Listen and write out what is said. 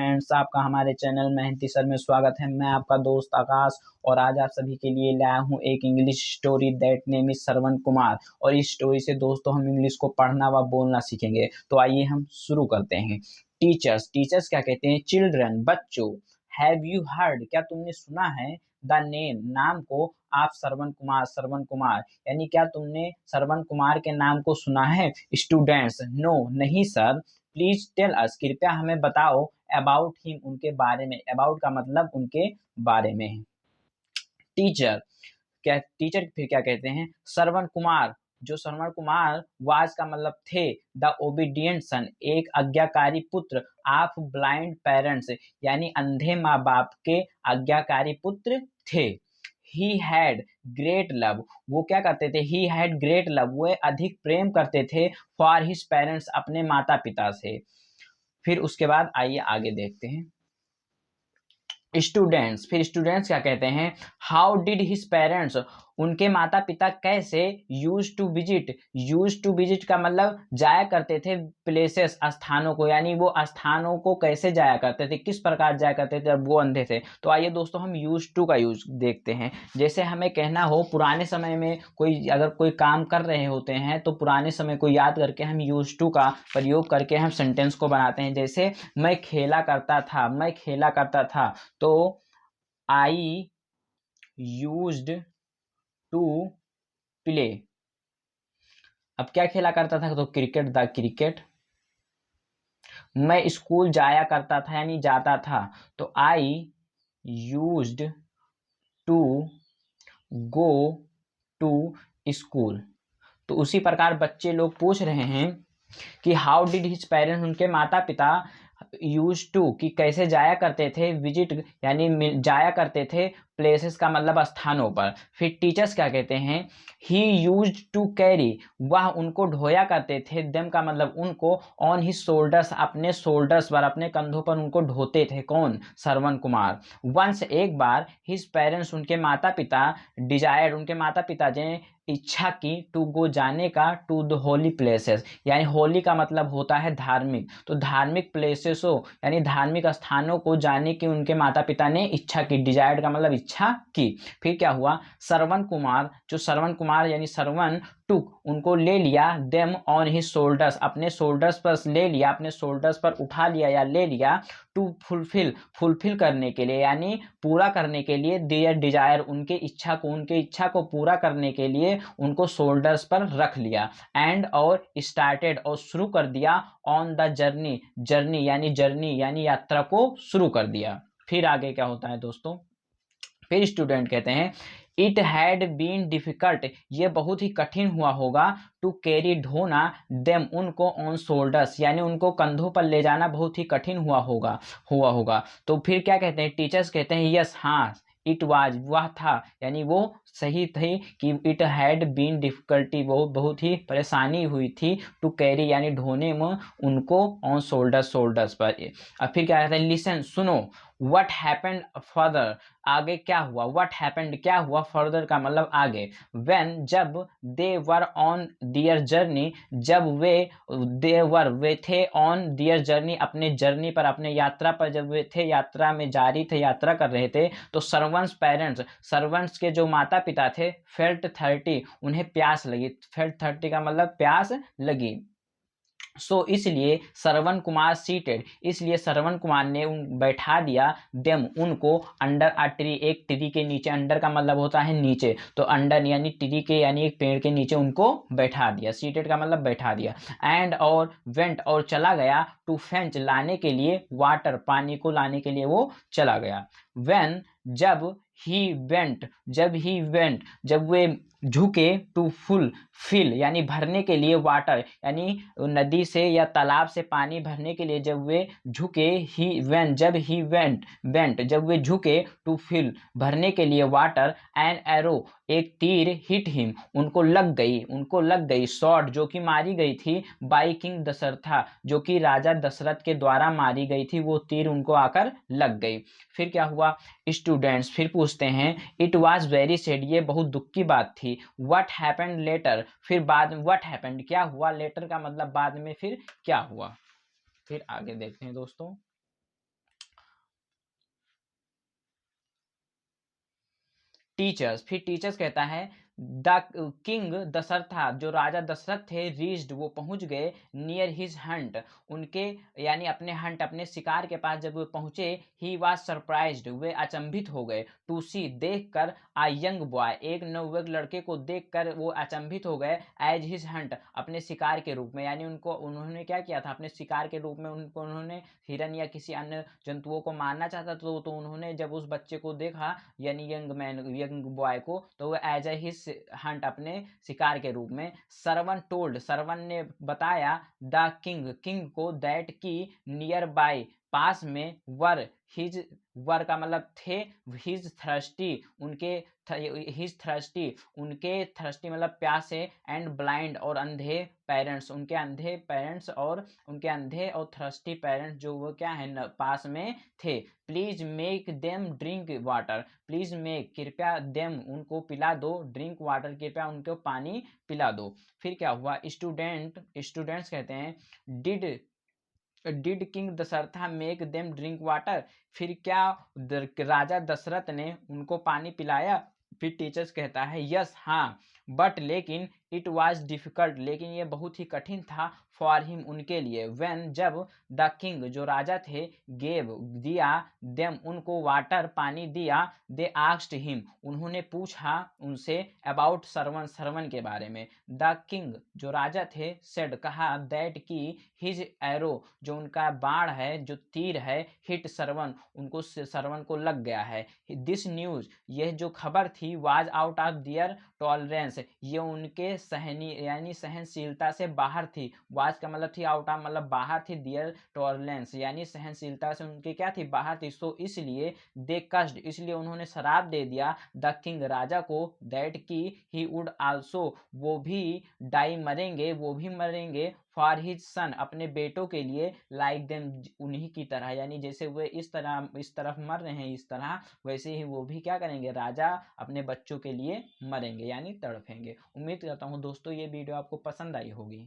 Friends, आपका हमारे channel मेहनती सर में स्वागत है। मैं आपका दोस्त आकाश और आज आप सभी के लिए लाया हूँ एक English story that name is Shravan Kumar. और इस स्टोरी से दोस्तों हम इंग्लिश को पढ़ना व बोलना सीखेंगे। तो आइए हम शुरू करते हैं। टीचर्स, टीचर्स क्या कहते हैं? चिल्ड्रन, बच्चों। हैव यू हर्ड, क्या तुमने सुना है? द नेम, नाम को, आप श्रवण कुमार, श्रवण कुमार, यानी क्या तुमने श्रवण कुमार के नाम को सुना है? स्टूडेंट्स, नो, नहीं सर। प्लीज टेल अस, कृपया हमें बताओ। अबाउट हिम, उनके बारे में। अबाउट का मतलब उनके बारे में है। टीचर, क्या टीचर फिर क्या कहते हैं? श्रवण कुमार, जो श्रवण कुमार वाज का मतलब थे, द ओबीडियंट सन, एक आज्ञाकारी पुत्र, ऑफ ब्लाइंड पेरेंट्स, यानी अंधे माँ बाप के आज्ञाकारी पुत्र थे। ही हैड ग्रेट लव, वो क्या करते थे? ही हैड ग्रेट लव, वो अधिक प्रेम करते थे फॉर हिज पेरेंट्स, अपने माता पिता से। फिर उसके बाद आइए आगे देखते हैं। स्टूडेंट्स, फिर स्टूडेंट्स क्या कहते हैं? हाउ डिड हिज पेरेंट्स, उनके माता पिता कैसे, use to visit, use to visit का मतलब जाया करते थे प्लेसेस, स्थानों को, यानी वो स्थानों को कैसे जाया करते थे, किस प्रकार जाया करते थे जब वो अंधे थे। तो आइए दोस्तों हम यूज टू का यूज देखते हैं। जैसे हमें कहना हो पुराने समय में कोई अगर कोई काम कर रहे होते हैं तो पुराने समय को याद करके हम यूज टू का प्रयोग करके हम सेंटेंस को बनाते हैं। जैसे मैं खेला करता था, मैं खेला करता था, तो आई यूज्ड टू प्ले। अब क्या खेला करता था? तो क्रिकेट, द क्रिकेट। मैं स्कूल जाया करता था यानी जाता था, तो I used to go to school. तो उसी प्रकार बच्चे लोग पूछ रहे हैं कि हाउ डिड हिज पेरेंट्स, उनके माता पिता, यूज टू कि कैसे जाया करते थे, विजिट यानी जाया करते थे, प्लेसेस का मतलब स्थानों पर। फिर टीचर्स क्या कहते हैं? ही यूज टू कैरी, वह उनको ढोया करते थे, देम का मतलब उनको, ऑन हिज शोल्डर्स, अपने शोल्डर्स पर, अपने कंधों पर उनको ढोते थे। कौन? श्रवण कुमार। वंस, एक बार, हिज पेरेंट्स, उनके माता पिता, डिजायर्ड, उनके माता पिता ने इच्छा की, टू गो, जाने का, टू द होली प्लेसेस, यानी होली का मतलब होता है धार्मिक, तो धार्मिक प्लेसेसों यानी धार्मिक स्थानों को जाने की उनके माता पिता ने इच्छा की। डिजायर्ड का मतलब इच्छा की। फिर क्या हुआ? श्रवण कुमार, जो श्रवण कुमार यानी श्रवण, टुक, उनको ले लिया, देम ऑन हिज शोल्डर्स, अपने शोल्डर्स पर ले लिया, अपने शोल्डर्स पर उठा लिया या ले लिया, टू फुलफिल, फुलफिल करने के लिए यानी पूरा करने के लिए, देयर डिजायर, उनके इच्छा को, उनके इच्छा को पूरा करने के लिए उनको शोल्डर्स पर रख लिया। एंड, और स्टार्टेड, और शुरू कर दिया, ऑन द जर्नी, जर्नी यानी यात्रा को शुरू कर दिया। फिर आगे क्या होता है दोस्तों? फिर स्टूडेंट कहते हैं इट हैड बीन डिफिकल्ट, ये बहुत ही कठिन हुआ होगा, टू कैरी, ढोना, देम, उनको, ऑन शोल्डर्स, यानी उनको कंधों पर ले जाना बहुत ही कठिन हुआ होगा। तो फिर क्या कहते हैं? टीचर्स कहते हैं यस, हाँ, इट वाज, वह था, यानी वो सही थे कि इट हैड बीन डिफिकल्टी, वो बहुत ही परेशानी हुई थी, टू कैरी यानी ढोने में उनको, ऑन शोल्डर्स, शोल्डर्स पर। अब फिर क्या कहते हैं? लिसन, सुनो, व्हाट हैपेंड फर्दर, आगे क्या हुआ? व्हाट हैपेंड, क्या हुआ? फर्दर का मतलब आगे। व्हेन, जब, दे वर ऑन दियर जर्नी, जब वे थे, ऑन दियर जर्नी, अपने जर्नी पर, अपने यात्रा पर, जब वे थे यात्रा में जारी थे, यात्रा कर रहे थे, तो सर्वेंट्स पेरेंट्स, सर्वेंट्स के जो माता पिता थे, फेल्ट थर्टी, उन्हें प्यास लगी। फेल्ट थर्टी का मतलब प्यास लगी। सो इसलिए श्रवण कुमार सीटेड, इसलिए श्रवण कुमार ने बैठा दिया, देम, उनको, अंडर अ ट्री, एक ट्री के नीचे, अंडर का मतलब होता है नीचे, तो अंडर यानी ट्री के यानी एक पेड़ के नीचे उनको बैठा दिया। सीटेड का मतलब बैठा दिया। एंड, और वेंट, और चला गया, टू फेंच, लाने के लिए, वाटर, पानी को लाने के लिए वो चला गया। व्हेन, जब, ही वेंट, जब वे झुके, टू फिल यानी भरने के लिए, वाटर यानी नदी से या तालाब से पानी भरने के लिए जब वे झुके, जब ही वेंट, जब वे झुके, टू फिल, भरने के लिए, वाटर, एन एरो, एक तीर, हिट हिम, उनको लग गई, शॉट, जो कि मारी गई थी, बाई किंग दशरथा, जो कि राजा दशरथ के द्वारा मारी गई थी, वो तीर उनको आकर लग गई। फिर क्या हुआ? स्टूडेंट्स फिर पूछते हैं इट वाज वेरी सैड, ये बहुत दुख की बात थी। व्हाट हैपेंड लेटर, फिर बाद में, व्हाट हैपेंड क्या हुआ, लेटर का मतलब बाद में, फिर क्या हुआ। फिर आगे देखते हैं दोस्तों। टीचर्स, फिर टीचर्स कहता है द किंग दशरथा, जो राजा दशरथ थे, रीच्ड, वो पहुंच गए, नियर हिज हंट, उनके यानी अपने हंट, अपने शिकार के पास जब वो पहुंचे, ही वाज सरप्राइज्ड, वे अचंभित हो गए, टू सी, देखकर, आ यंग बॉय, एक नवयुवक लड़के को देखकर वो अचंभित हो गए, एज हिज हंट, अपने शिकार के रूप में, यानी उनको, उन्होंने क्या किया था, अपने शिकार के रूप में उनको, उन्होंने हिरन या किसी अन्य जंतुओं को मारना चाहता, तो उन्होंने जब उस बच्चे को देखा, यानी यंग मैन, यंग बॉय को, तो वो एज ए हिज हंट, अपने शिकार के रूप में, सरवन टोल्ड, सरवन ने बताया, द किंग, किंग को, दैट की, नियर बाय, पास में, वर, हिज, वर का मतलब थे, हिज थर्स्टी, उनके, हिज थर्स्टी, उनके थर्स्टी मतलब प्यासे, एंड ब्लाइंड, और अंधे पेरेंट्स, उनके अंधे पेरेंट्स, और उनके अंधे और थर्स्टी पेरेंट्स जो वो क्या है पास में थे, please make them drink water, please make, कृपया, देम, उनको पिला दो, ड्रिंक वाटर, कृपया उनको पानी पिला दो। फिर क्या हुआ, स्टूडेंट्स कहते हैं, did king Dasharatha make them drink water, फिर क्या राजा दशरथ ने उनको पानी पिलाया, फिर टीचर्स कहता है यस, हाँ, बट लेकिन, इट वाज डिफिकल्ट, लेकिन ये बहुत ही कठिन था, फॉर हिम, उनके लिए, व्हेन, जब, द किंग, जो राजा थे, गेव, दिया, देम, उनको, वाटर, पानी दिया, दे आस्क्ड हिम, उन्होंने पूछा उनसे, अबाउट सरवन, सरवन के बारे में, द किंग, जो राजा थे, सेड, कहा, दैट की, हिज एरो, जो उनका बाण है, जो तीर है, हिट सरवन, उनको सरवन को लग गया है, दिस न्यूज, यह जो खबर थी, was out of their tolerance, ये उनके सहनी यानी सहनशीलता से बाहर थी, वाज का मतलब थी, आउट ऑफ मतलब बाहर थी, दियर टॉलरेंस यानी सहनशीलता से उनके क्या थी, बाहर थी, सो इसलिए, दे कस्ड, इसलिए उन्होंने शराब दे दिया, द किंग, राजा को, दैट की, ही वुड आल्सो, वो भी, डाई, मरेंगे, वो भी मरेंगे, फॉर हिज सन, अपने बेटों के लिए, लाइक देम, उन्हीं की तरह, यानी जैसे वे इस तरह इस तरफ मर रहे हैं, इस तरह वैसे ही वो भी क्या करेंगे, राजा अपने बच्चों के लिए मरेंगे, यानी तड़पेंगे। उम्मीद करता हूँ दोस्तों ये वीडियो आपको पसंद आई होगी।